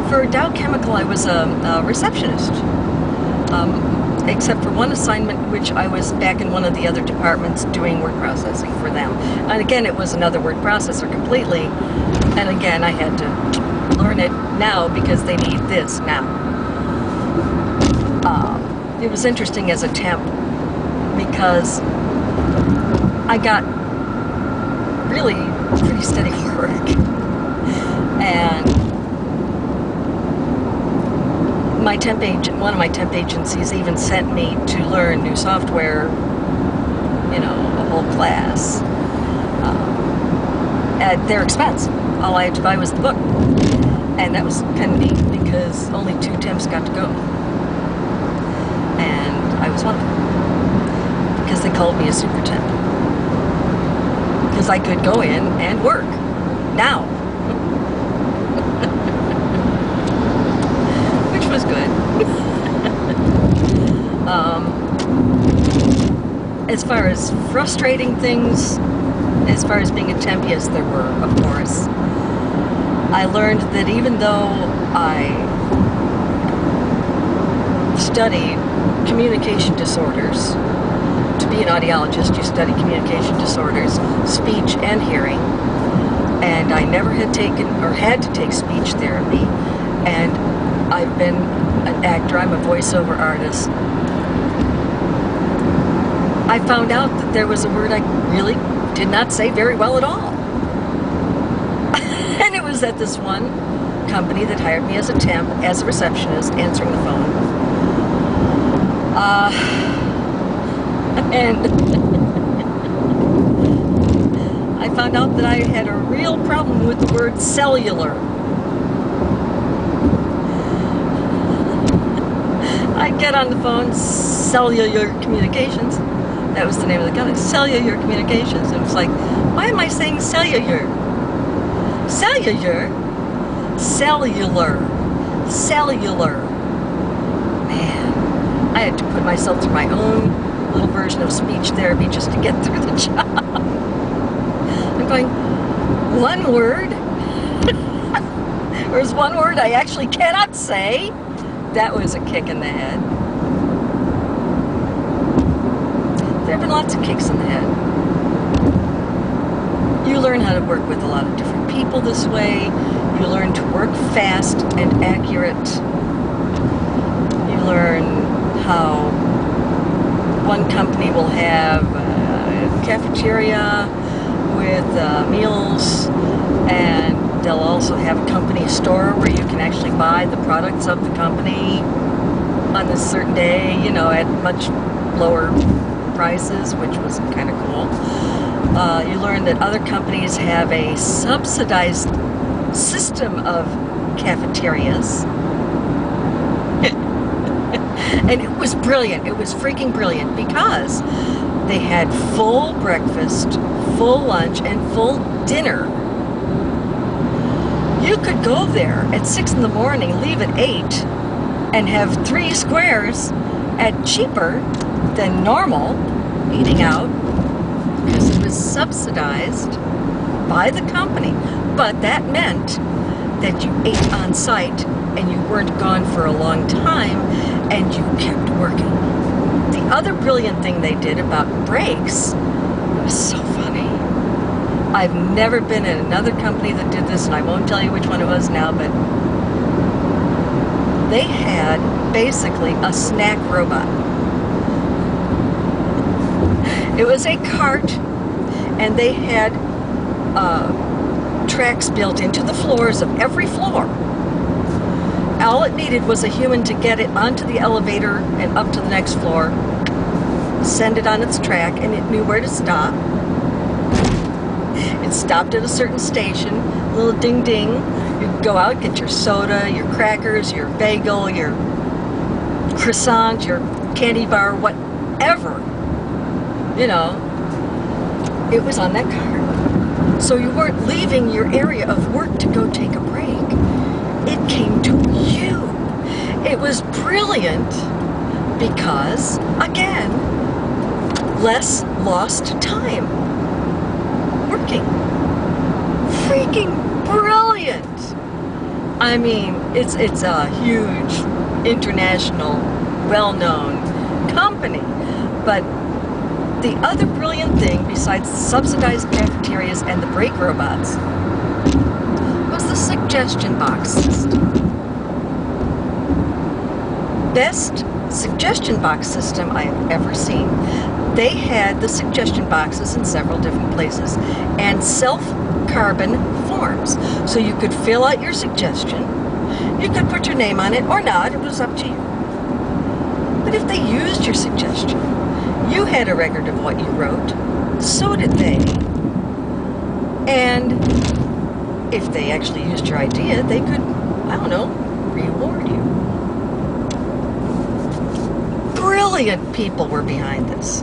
For Dow Chemical, I was a receptionist, except for one assignment, which I was back in one of the other departments doing word processing for them. And again, it was another word processor completely. And again, I had to learn it now because they need this now. It was interesting as a temp because I got really pretty steady work. And my temp agent, one of my temp agencies even sent me to learn new software, you know, a whole class, at their expense. All I had to buy was the book. And that was kind of neat because only 2 temps got to go. And I was one of them. Because they called me a super temp. Because I could go in and work. Now. Which was good. As far as frustrating things, as far as being a temp, yes, there were, of course. I learned that even though I studied communication disorders, to be an audiologist, you study communication disorders, speech and hearing, and I never had taken or had to take speech therapy, and I've been an actor, I'm a voiceover artist. I found out that there was a word I really did not say very well at all. And it was at this one company that hired me as a temp, as a receptionist, answering the phone. And I found out that I had a real problem with the word cellular. I get on the phone, Cellular Communications. That was the name of the company, Cellular Communications. And it was like, why am I saying cellular? Cellular? Cellular. Cellular. Man, I had to put myself through my own little version of speech therapy just to get through the job. I'm going, one word? There's one word I actually cannot say? That was a kick in the head. There have been lots of kicks in the head. You learn how to work with a lot of different people this way. You learn to work fast and accurate. You learn how one company will have a cafeteria with meals, and they'll also have a company store where you can actually buy the products of the company on a certain day, you know, at much lower prices, which was kind of cool. You learn that other companies have a subsidized system of cafeterias. And it was brilliant. It was freaking brilliant because they had full breakfast, full lunch, and full dinner. You could go there at 6 in the morning, leave at 8, and have 3 squares at cheaper than normal eating out, because it was subsidized by the company. But that meant that you ate on site and you weren't gone for a long time and you kept working. The other brilliant thing they did about breaks was so funny. I've never been in another company that did this, and I won't tell you which one it was now, but they had basically a snack robot. It was a cart, and they had tracks built into the floors of every floor. All it needed was a human to get it onto the elevator and up to the next floor, send it on its track, and it knew where to stop. It stopped at a certain station, a little ding ding. You'd go out, get your soda, your crackers, your bagel, your croissant, your candy bar, whatever. You know, it was on that cart. So you weren't leaving your area of work to go take a break. It came to you. It was brilliant because, again, less lost time working. Freaking brilliant. I mean, it's a huge, international, well-known company. But the other brilliant thing, besides the subsidized cafeterias and the break robots, was the suggestion box system. Best suggestion box system I have ever seen. They had the suggestion boxes in several different places and self-carbon forms. So you could fill out your suggestion, you could put your name on it or not, it was up to you. But if they used your suggestion, you had a record of what you wrote, so did they. And if they actually used your idea, they could, I don't know, reward you. Brilliant people were behind this.